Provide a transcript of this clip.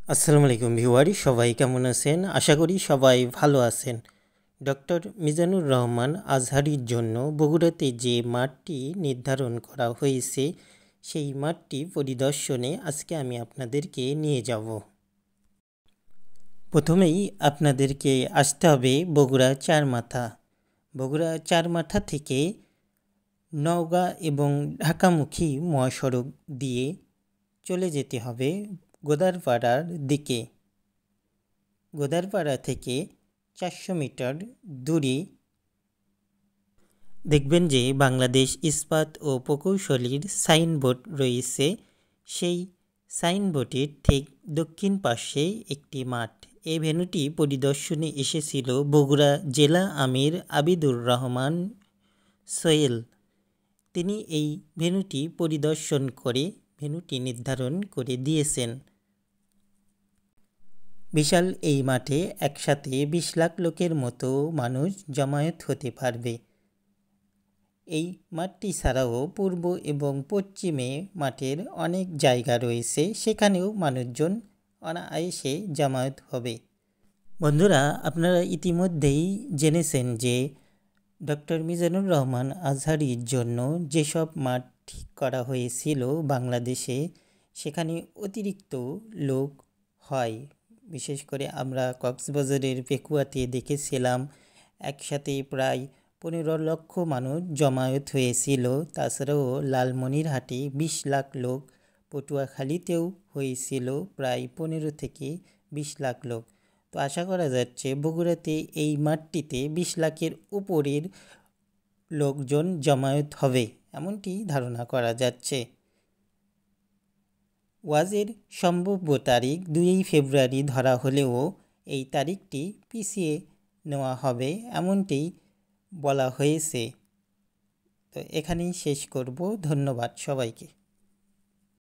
আসসালামু আলাইকুম ভিউয়ার, সবাই কেমন আছেন? আশা করি সবাই ভালো আছেন। ডক্টর মিজানুর রহমান আজহারীর জন্য বগুড়াতে যে মাঠটি নির্ধারণ করা হয়েছে সেই মাঠটি পরিদর্শনে আজকে আমি আপনাদেরকে নিয়ে যাব। প্রথমেই আপনাদেরকে আসতে হবে বগুড়া চারমাথা। বগুড়া চারমাথা থেকে নওগাঁ এবং ঢাকামুখী মহাসড়ক দিয়ে চলে যেতে হবে গোদারপাড়ার দিকে। গোদারপাড়া থেকে 400 মিটার দূরে দেখবেন যে বাংলাদেশ ইস্পাত ও প্রকৌশলীর সাইনবোর্ড রয়েছে। সেই সাইনবোর্ডের ঠিক দক্ষিণ পাশে একটি মাঠ। এই ভেন্যুটি পরিদর্শনে এসেছিল বগুড়া জেলা আমির আবিদুর রহমান সোহেল। তিনি এই ভেন্যুটি পরিদর্শন করে ভেন্যুটি নির্ধারণ করে দিয়েছেন। বিশাল এই মাঠে একসাথে 20 লাখ লোকের মতো মানুষ জমায়েত হতে পারবে। এই মাঠটি ছাড়াও পূর্ব এবং পশ্চিমে মাঠের অনেক জায়গা রয়েছে, সেখানেও মানুষজন অনায়াসে জমায়েত হবে। বন্ধুরা, আপনারা ইতিমধ্যেই জেনেছেন যে ডক্টর মিজানুর রহমান আজহারীর জন্য যেসব মাঠ ঠিক করা হয়েছিল বাংলাদেশে, সেখানে অতিরিক্ত লোক হয়। বিশেষ করে আমরা কক্সবাজারের পেকুয়াতে দেখেছিলাম একসাথে প্রায় 15 লক্ষ মানুষ জমায়েত হয়েছিল। তাছাড়াও লালমনিরহাটে 20 লাখ লোক, পটুয়াখালীতেও হয়েছিল প্রায় 15 থেকে 20 লাখ লোক। তো আশা করা যাচ্ছে বগুড়াতে এই মাঠটিতে 20 লাখের উপরের লোকজন জমায়েত হবে, এমনটি ধারণা করা যাচ্ছে। ওয়াজের সম্ভাব্য তারিখ 2 ফেব্রুয়ারি ধরা হলেও এই তারিখটি পিছিয়ে নেওয়া হবে এমনটি বলা হয়েছে। তো এখানেই শেষ করব। ধন্যবাদ সবাইকে।